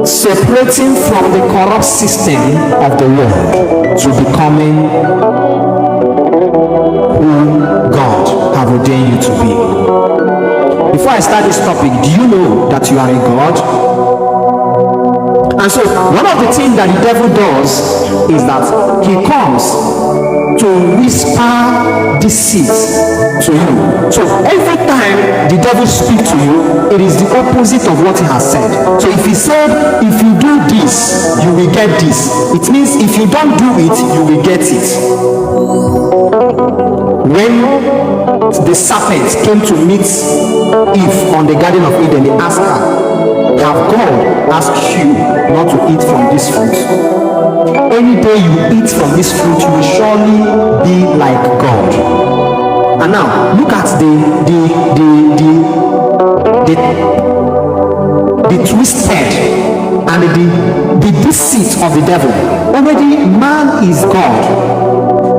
separating from the corrupt system of the world to becoming who God have ordained you to be. Before I start this topic, do you know that you are a God? And so one of the things that the devil does is that he comes to whisper deceit to you. So every time the devil speaks to you, it is the opposite of what he has said. So if he said, if you do this, you will get this, it means if you don't do it, you will get it. When the serpent came to meet Eve on the Garden of Eden, he asked her, have God asked you not to eat from this fruit? Any day you eat from this fruit, you will surely be like God. And now look at the twisted and the deceit of the devil. Already man is God.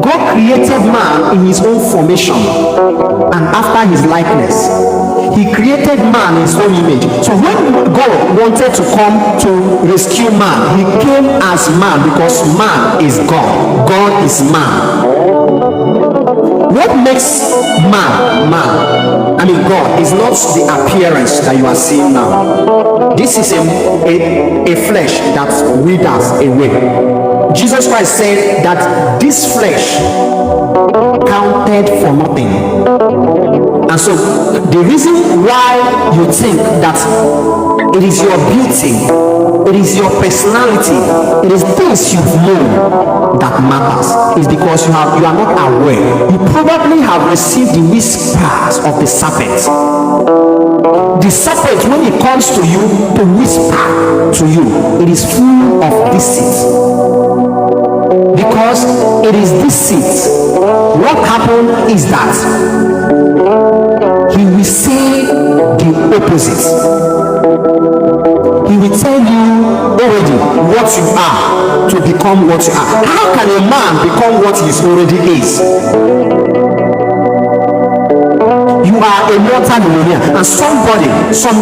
God created man in his own formation and after his likeness. He created man in his own image. So when God wanted to come to rescue man, he came as man because man is God. God is man. What makes man man? I mean, God is not the appearance that you are seeing now. This is a flesh that withers away. Jesus Christ said that this flesh counted for nothing. And so the reason why you think that it is your beauty, it is your personality, it is things you've known that matters, is because you are not aware. You probably have received the whispers of the serpent. The serpent, when it comes to you to whisper to you, it is full of deceit. Because it is deceit. What happened is that he will say the opposite. He will tell you already what you are to become what you are. How can a man become what he already is? You are a multi-millionaire, and some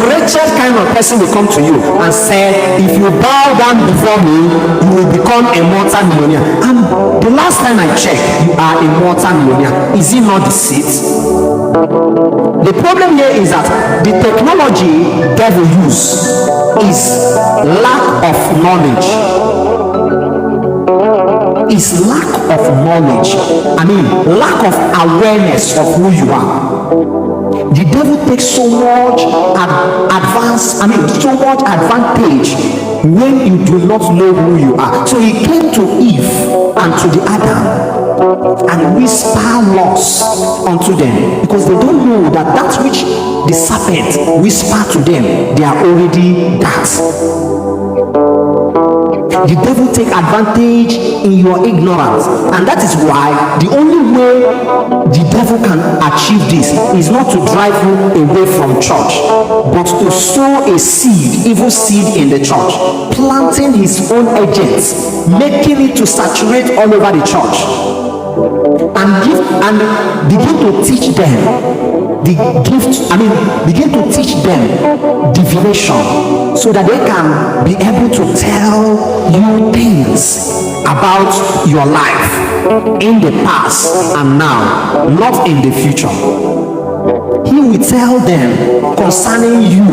wretched kind of person will come to you and say, if you bow down before me, you will become a multi-millionaire. And the last time I checked, you are a multi-millionaire. Is it not deceit? The problem here is that the technology devil use is lack of knowledge. Is lack of knowledge. I mean, lack of awareness of who you are. The devil takes so much advantage when you do not know who you are. So he came to Eve and to the Adam and whisper loss unto them, because they don't know that which the serpent whispered to them, they are already that. The devil take advantage in your ignorance, and that is why the only way the devil can achieve this is not to drive you away from church, but to sow a seed, evil seed in the church, planting his own agents, making it to saturate all over the church, and begin to teach them the gift. Begin to teach them divination, so that they can be able to tell you things about your life in the past and now, not in the future. He will tell them concerning you,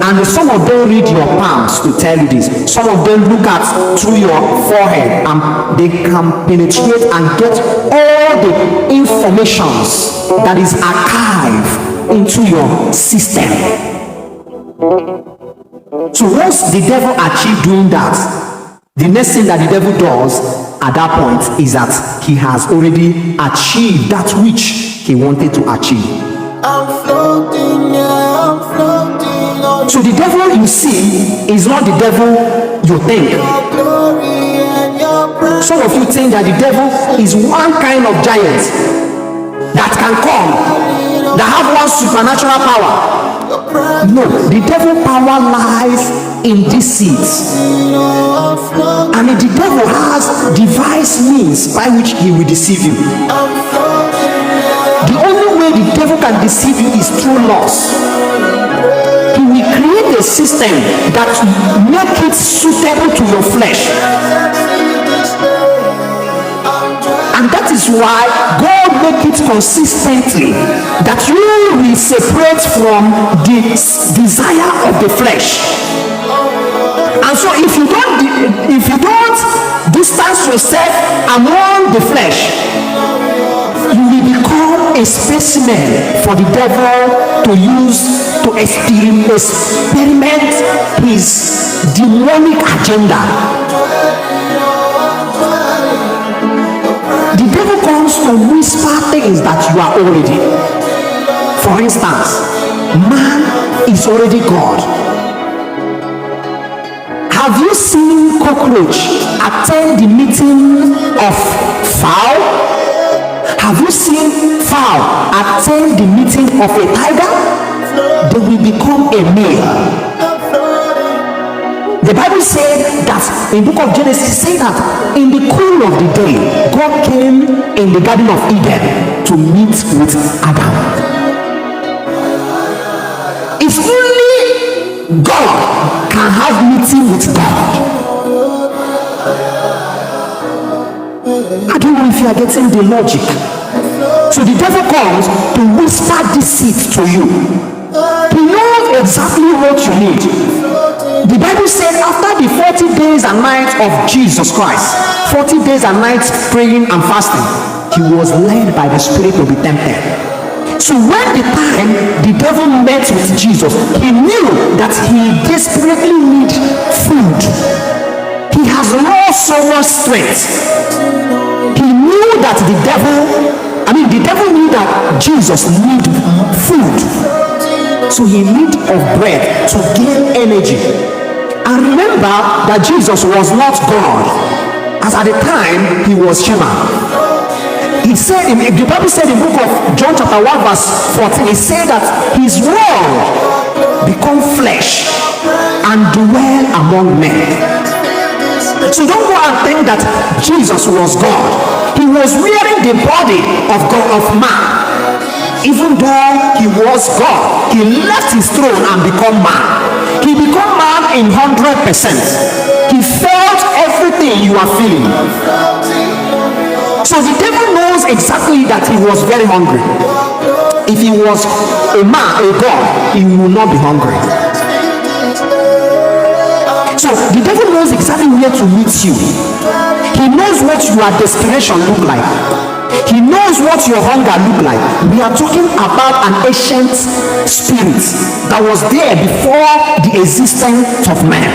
and some of them read your palms to tell you this. Some of them look at through your forehead and they can penetrate and get all the informations that is archived into your system. So once the devil achieves doing that, the next thing that the devil does at that point is that he has already achieved that which he wanted to achieve. I'm floating, yeah, I'm floating. So the devil you see is not the devil you think. Some of you think that the devil is one kind of giant that can come, that have one supernatural power. No, the devil power lies in deceit, and the devil has devised means by which he will deceive you. The only way the devil can deceive you is through loss. He will create a a system that make it suitable to your flesh. And that is why God make it consistently that you will separate from the desire of the flesh. And so if you don't distance yourself among the flesh, you will become a specimen for the devil to use to experiment his demonic agenda. The devil comes to whisper things that you are already. For instance, man is already God. Have you seen cockroach attend the meeting of fowl? Have you seen fowl attend the meeting of a tiger? They will become a male. The Bible said that in the book of Genesis, say that in the cool of the day, God came in the Garden of Eden to meet with Adam. If only God can have meeting with God. I don't know if you are getting the logic. So the devil comes to whisper deceit to you. He knows exactly what you need. The Bible said after the 40 days and nights of Jesus Christ, 40 days and nights praying and fasting, he was led by the Spirit to be tempted. So when the time the devil met with Jesus, he knew that he desperately needed food. He has lost so much strength. He knew that the devil knew that Jesus needed food. So he need of bread to gain energy. And remember that Jesus was not God, as at the time he was human. He said, the Bible said in the book of John chapter 1 verse 14, he said that his word become flesh and dwell among men. So don't go and think that Jesus was God. He was wearing the body of God, of man. Even though he was God, he left his throne and become man. He became man in 100%. He felt everything you are feeling. So the devil knows exactly that he was very hungry. If he was a man, a God, he will not be hungry. So the devil knows exactly where to meet you. He knows what your desperation look like. He knows what your hunger look like. We are talking about an ancient spirit that was there before the existence of man.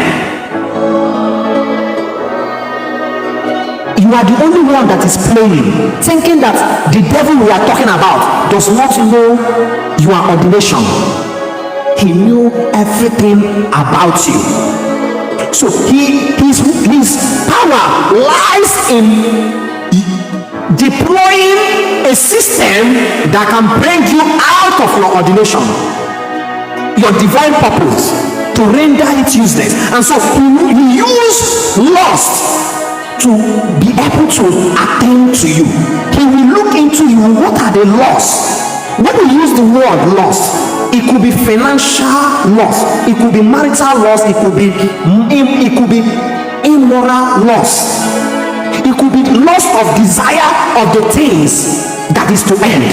You are the only one that is playing, thinking that the devil we are talking about does not know your ordination. He knew everything about you. So his power lies in deploying a system that can bring you out of your ordination, your divine purpose, to render it useless. And so he used lust to be able to attend to you. He will look into you. What are the lusts? When we use the word lust, it could be financial lust, it could be marital lust, it could be immoral lust. It could be loss of desire of the things that is to end.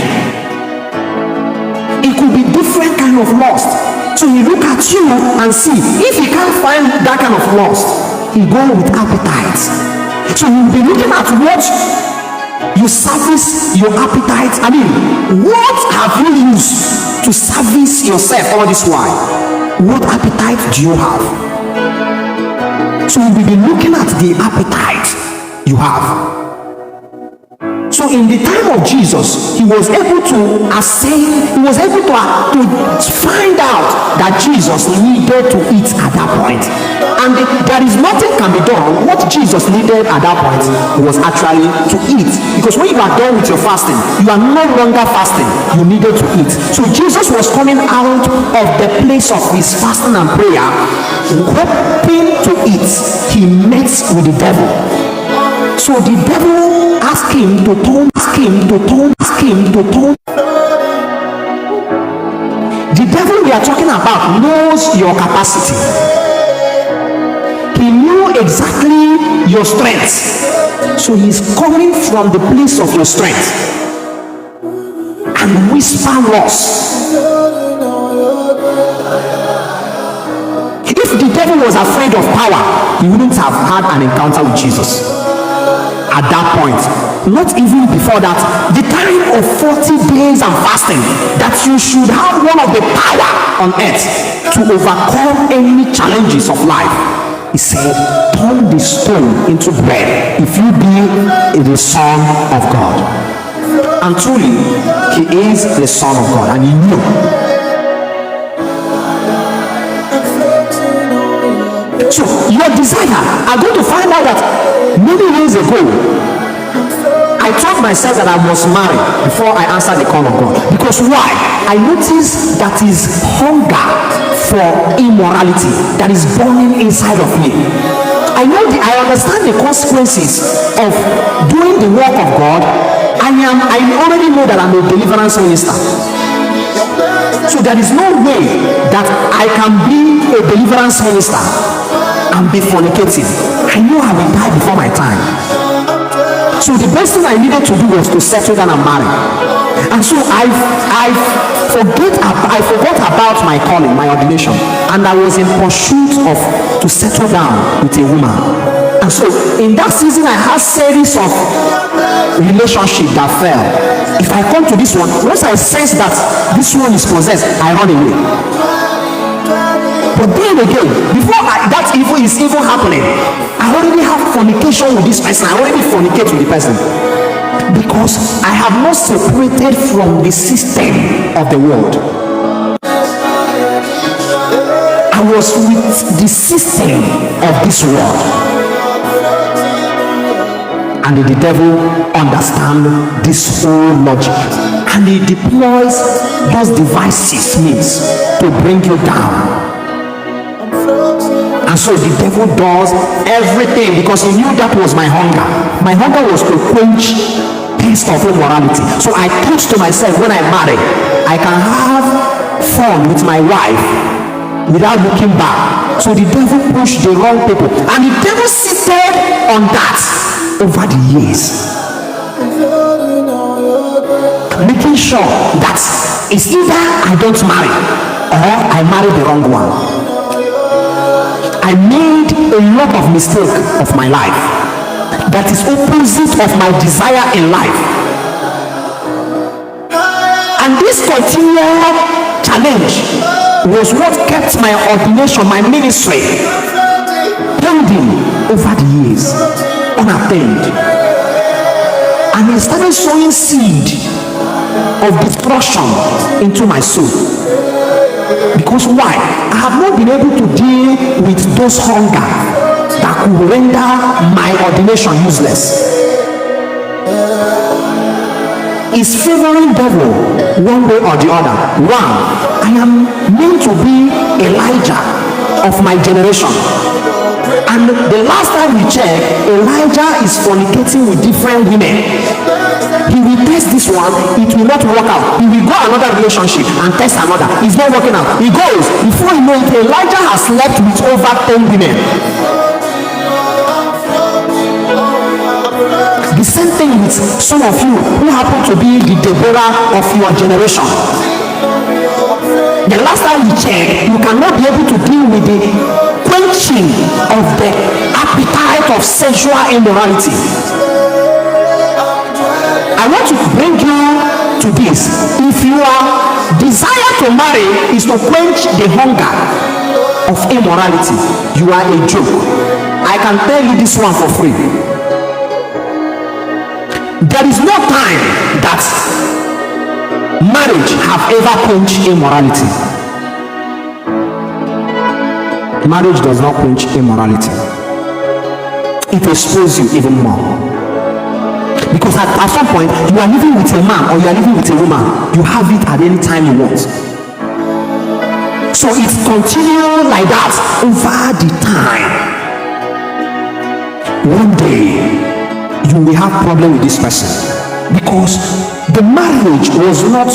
It could be different kind of lust. So he look at you and see. If he can't find that kind of lust, he go with appetite. So he'll be looking at what you service your appetite. What have you used to service yourself all this while? What appetite do you have? So we'll be looking at the appetite you have. So in the time of Jesus, he was able to find out that Jesus needed to eat at that point. And there is nothing can be done. What Jesus needed at that point was actually to eat. Because when you are done with your fasting, you are no longer fasting. You needed to eat. So Jesus was coming out of the place of his fasting and prayer, hoping to eat. He met with the devil. So the devil asked him to turn. The devil we are talking about knows your capacity. He knew exactly your strength. So he's coming from the place of your strength and whisper loss. If the devil was afraid of power, he wouldn't have had an encounter with Jesus at that point. Not even before that. The time of 40 days and fasting, that you should have one of the power on earth to overcome any challenges of life. He said, turn the stone into bread if you be the Son of God. And truly, he is the Son of God, and he knew. So your desire, I'm going to find out that many years ago, I told myself that I must marry before I answered the call of God. Because why? I noticed that is hunger for immorality that is burning inside of me. I understand the consequences of doing the work of God. I already know that I'm a deliverance minister. So there is no way that I can be a deliverance minister and be fornicating. I know I will die before my time. So the best thing I needed to do was to settle down and marry. And so I forgot about my calling, my ordination, and I was in pursuit of to settle down with a woman. And so in that season I had series of relationships that fell. If I come to this one, once I sense that this one is possessed, I run away. But then again, before that evil is even happening, I already have fornication with this person. I already fornicate with the person, because I have not separated from the system of the world. I was with the system of this world. And the devil understands this whole logic, and he deploys those devices means to bring you down. And so the devil does everything, because he knew that was my hunger. My hunger was to quench taste of immorality. So I thought to myself, when I marry, I can have fun with my wife without looking back. So the devil pushed the wrong people, and the devil seated on that over the years, making sure that it's either I don't marry or I marry the wrong one. I made a lot of mistakes of my life that is opposite of my desire in life. And this continual challenge was what kept my ordination, my ministry, pending over the years, unattained. And he started sowing seed of destruction into my soul. Because why? I have not been able to deal with those hunger that could render my ordination useless. Is favoring devil one way or the other. One, I am meant to be Elijah of my generation. And the last time we checked, Elijah is fornicating with different women. He will test this one, it will not work out. He will go another relationship and test another. It's not working out. He goes, before you know it, Elijah has slept with over 10 women. The same thing with some of you who happen to be the Deborah of your generation. The last time we checked, you cannot be able to deal with the quenching of the appetite of sexual immorality. I want to bring you to this. If your desire to marry is to quench the hunger of immorality, you are a joke. I can tell you this one for free. There is no time that marriage have ever quenched immorality. Marriage does not quench immorality. It exposes you even more. Because at some point, you are living with a man or you are living with a woman, you have it at any time you want. So it continues like that over the time. One day, you will have problem with this person, because the marriage was not